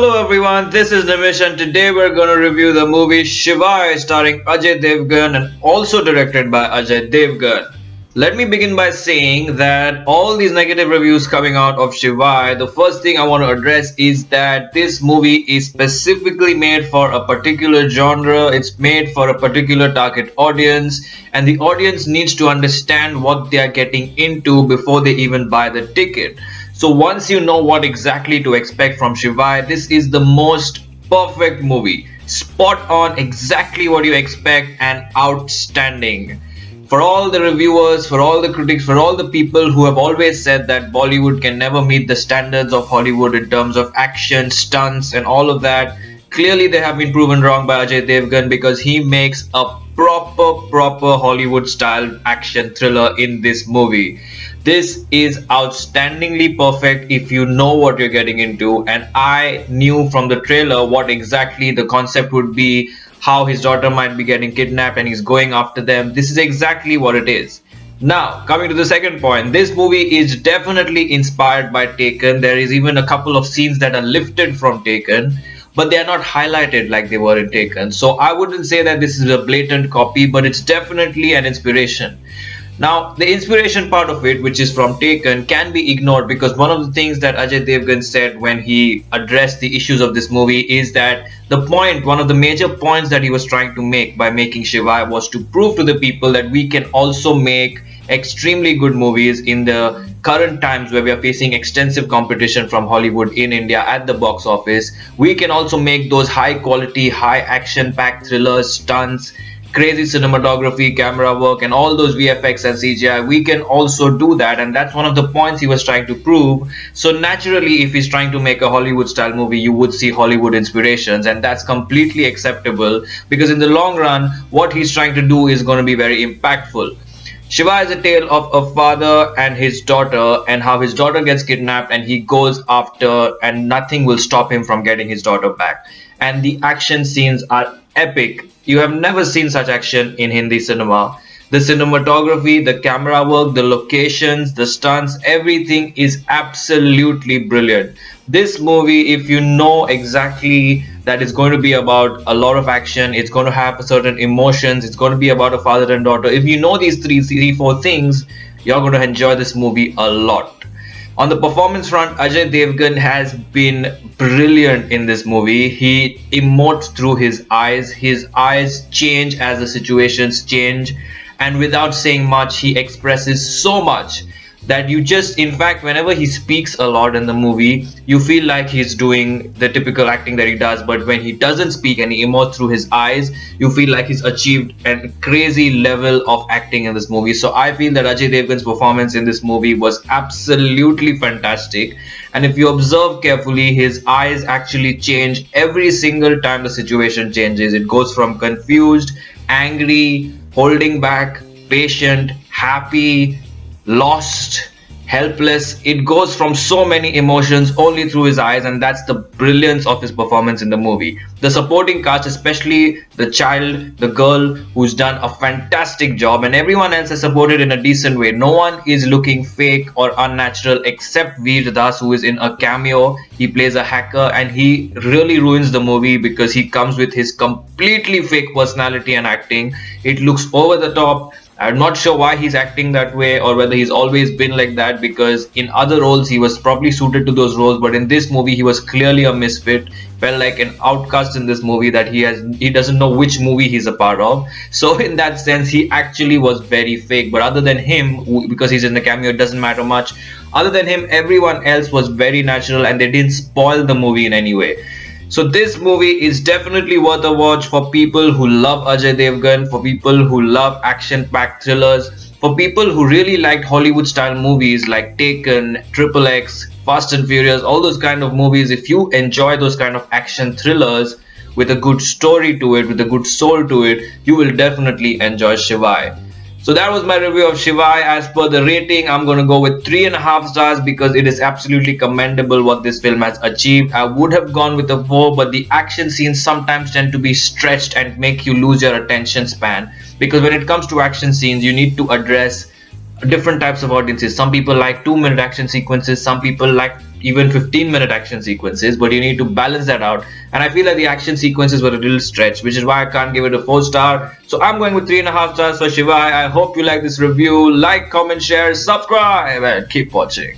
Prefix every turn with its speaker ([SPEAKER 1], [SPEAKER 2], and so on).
[SPEAKER 1] Hello everyone, this is Nimish and today we're gonna review the movie Shivaay starring Ajay Devgan and also directed by Ajay Devgan. Let me begin by saying that all these negative reviews coming out of Shivaay, the first thing I want to address is that this movie is specifically made for a particular genre, it's made for a particular target audience, and the audience needs to understand what they are getting into before they even buy the ticket. So once you know what exactly to expect from Shivaay, this is the most perfect movie. Spot on, exactly what you expect, and outstanding. For all the reviewers, for all the critics, for all the people who have always said that Bollywood can never meet the standards of Hollywood in terms of action, stunts, and all of that, clearly they have been proven wrong by Ajay Devgan because he makes a proper Hollywood style action thriller in this movie. This is outstandingly perfect if you know what you're getting into, and I knew from the trailer what exactly the concept would be, how his daughter might be getting kidnapped and he's going after them. This is exactly what it is. Now, coming to the second point, this movie is definitely inspired by Taken. There is even a couple of scenes that are lifted from Taken, but they are not highlighted like they were in Taken. So I wouldn't say that this is a blatant copy, but it's definitely an inspiration. Now, the inspiration part of it, which is from Taken, can be ignored because one of the things that Ajay Devgan said when he addressed the issues of this movie is that one of the major points that he was trying to make by making Shivaay was to prove to the people that we can also make extremely good movies in the current times where we are facing extensive competition from Hollywood in India at the box office. We can also make those high quality, high action packed thrillers, stunts, crazy cinematography, camera work, and all those VFX and CGI. We can also do that, and that's one of the points he was trying to prove. So naturally, if he's trying to make a Hollywood style movie, you would see Hollywood inspirations, and that's completely acceptable because in the long run, what he's trying to do is going to be very impactful. Shiva is a tale of a father and his daughter, and how his daughter gets kidnapped and he goes after, and nothing will stop him from getting his daughter back. And the action scenes are epic. You have never seen such action in Hindi cinema. The cinematography, the camera work, the locations, the stunts, everything is absolutely brilliant. This movie, if you know exactly that it's going to be about a lot of action, it's going to have certain emotions, it's going to be about a father and daughter. If you know these four things, you're going to enjoy this movie a lot. On the performance front, Ajay Devgan has been brilliant in this movie. He emotes through his eyes. His eyes change as the situations change, and without saying much, he expresses so much that you just, in fact, whenever he speaks a lot in the movie, you feel like he's doing the typical acting that he does. But when he doesn't speak and he emotes through his eyes, you feel like he's achieved a crazy level of acting in this movie. So I feel that Ajay Devgan's performance in this movie was absolutely fantastic. And if you observe carefully, his eyes actually change every single time the situation changes. It goes from confused, angry, holding back, patient, happy, lost, helpless. It goes from so many emotions only through his eyes, and that's the brilliance of his performance in the movie. The supporting cast, especially the child, the girl, who's done a fantastic job, and everyone else has supported in a decent way. No one is looking fake or unnatural except Veer Das, who is in a cameo. He plays a hacker and he really ruins the movie because he comes with his completely fake personality and acting. It looks over the top. I'm not sure why he's acting that way or whether he's always been like that, because in other roles he was probably suited to those roles, but in this movie he was clearly a misfit. Felt like an outcast in this movie, that he doesn't know which movie he's a part of. So in that sense, he actually was very fake. But other than him, because he's in the cameo, it doesn't matter much. Other than him, everyone else was very natural and they didn't spoil the movie in any way. So this movie is definitely worth a watch for people who love Ajay Devgan, for people who love action-packed thrillers, for people who really liked Hollywood-style movies like Taken, Triple X, Fast and Furious, all those kind of movies. If you enjoy those kind of action thrillers with a good story to it, with a good soul to it, you will definitely enjoy Shivaay. So that was my review of Shivaay. As per the rating, I'm going to go with 3.5 stars because it is absolutely commendable what this film has achieved. I would have gone with a 4, but the action scenes sometimes tend to be stretched and make you lose your attention span. Because when it comes to action scenes, you need to address different types of audiences. Some people like 2-minute action sequences, some people like even 15-minute action sequences, but you need to balance that out. And I feel like the action sequences were a little stretched, which is why I can't give it a 4 star. So I'm going with 3.5 stars for Shivaay. I hope you like this review. Like, comment, share, subscribe, and keep watching.